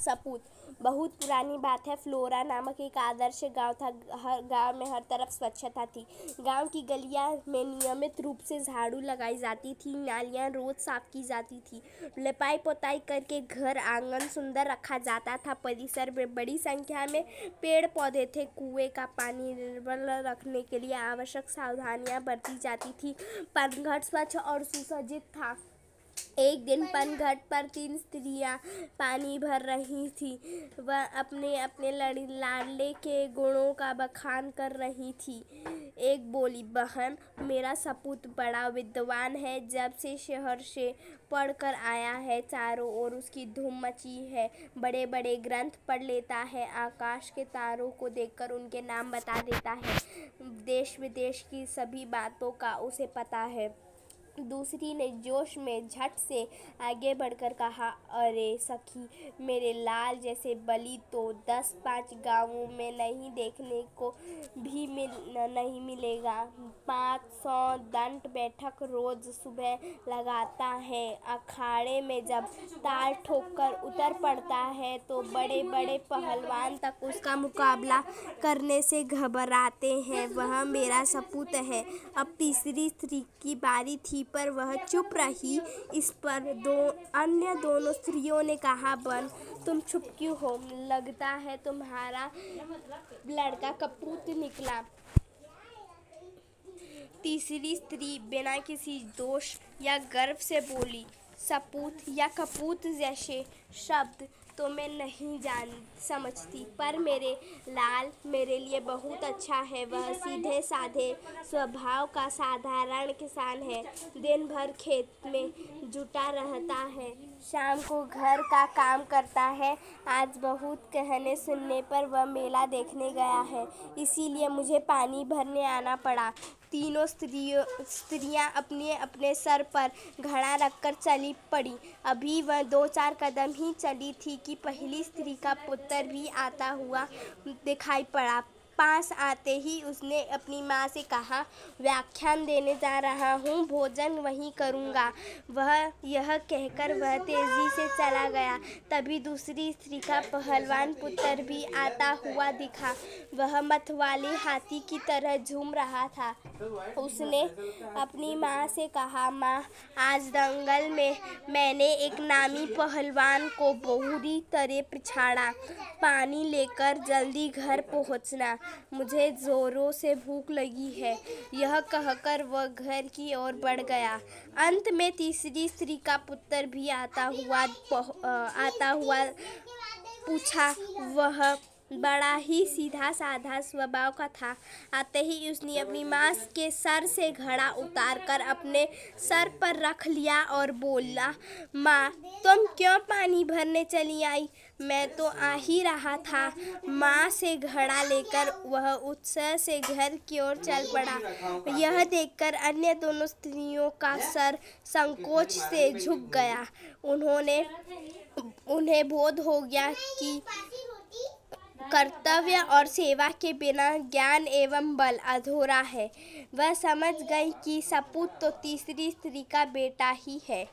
सपूत। बहुत पुरानी बात है। फ्लोरा नामक एक आदर्श गांव था। हर गांव में हर तरफ स्वच्छता थी। गांव की गलियां में नियमित रूप से झाड़ू लगाई जाती थी। नालियां रोज साफ की जाती थी। लिपाई पोताई करके घर आंगन सुंदर रखा जाता था। परिसर में बड़ी संख्या में पेड़ पौधे थे। कुएं का पानी निर्मल रखने के लिए आवश्यक सावधानियां बरती जाती थी। पनघट स्वच्छ और सुसज्जित था। एक दिन पनघट पर 3 स्त्रियां पानी भर रही थीं। वह अपने अपने लाडले के गुणों का बखान कर रही थी। एक बोली, बहन, मेरा सपूत बड़ा विद्वान है। जब से शहर से पढ़कर आया है, चारों ओर उसकी धूम मची है। बड़े बड़े ग्रंथ पढ़ लेता है। आकाश के तारों को देखकर उनके नाम बता देता है। देश विदेश की सभी बातों का उसे पता है। दूसरी ने जोश में झट से आगे बढ़कर कहा, अरे सखी, मेरे लाल जैसे बलि तो 10-5 गांवों में नहीं देखने को भी नहीं मिलेगा। 500 दंड बैठक रोज सुबह लगाता है। अखाड़े में जब ताल ठोककर उतर पड़ता है तो बड़े बड़े पहलवान तक उसका मुकाबला करने से घबराते हैं। वह मेरा सपूत है। अब तीसरी स्त्री की बारी थी, पर वह चुप रही। इस पर अन्य दोनों स्त्रियों ने कहा, बहन, तुम चुप क्यों हो? लगता है तुम्हारा लड़का कपूत निकला। तीसरी स्त्री बिना किसी दोष या गर्व से बोली, सपूत या कपूत जैसे शब्द तो मैं नहीं समझती, पर मेरे लाल मेरे लिए बहुत अच्छा है। वह सीधे साधे स्वभाव का साधारण किसान है। दिन भर खेत में जुटा रहता है, शाम को घर का काम करता है। आज बहुत कहने सुनने पर वह मेला देखने गया है, इसीलिए मुझे पानी भरने आना पड़ा। तीनों स्त्रियां अपने अपने सर पर घड़ा रखकर चली पड़ी। अभी वह 2-4 कदम ही चली थी कि पहली स्त्री का पुत्र भी आता हुआ दिखाई पड़ा। पास आते ही उसने अपनी माँ से कहा, व्याख्यान देने जा रहा हूँ, भोजन वहीं करूँगा। यह कहकर वह तेजी से चला गया। तभी दूसरी स्त्री का पहलवान पुत्र भी आता हुआ दिखा। वह मतवाले हाथी की तरह झूम रहा था। उसने अपनी माँ से कहा, माँ, आज दंगल में मैंने एक नामी पहलवान को बुरी तरह पिछाड़ा। पानी लेकर जल्दी घर पहुँचना, मुझे जोरों से भूख लगी है। यह कहकर वह घर की ओर बढ़ गया। अंत में तीसरी स्त्री का पुत्र भी आता हुआ पूछा। वह बड़ा ही सीधा साधा स्वभाव का था। आते ही उसने अपनी माँ के सर से घड़ा उतारकर अपने सर पर रख लिया और बोला, माँ, तुम क्यों पानी भरने चली आई? मैं तो आ ही रहा था। माँ से घड़ा लेकर वह उत्साह से घर की ओर चल पड़ा। यह देखकर अन्य दोनों स्त्रियों का सर संकोच से झुक गया। उन्हें बोध हो गया कि कर्तव्य और सेवा के बिना ज्ञान एवं बल अधूरा है। वह समझ गई कि सपूत तो तीसरी स्त्री का बेटा ही है।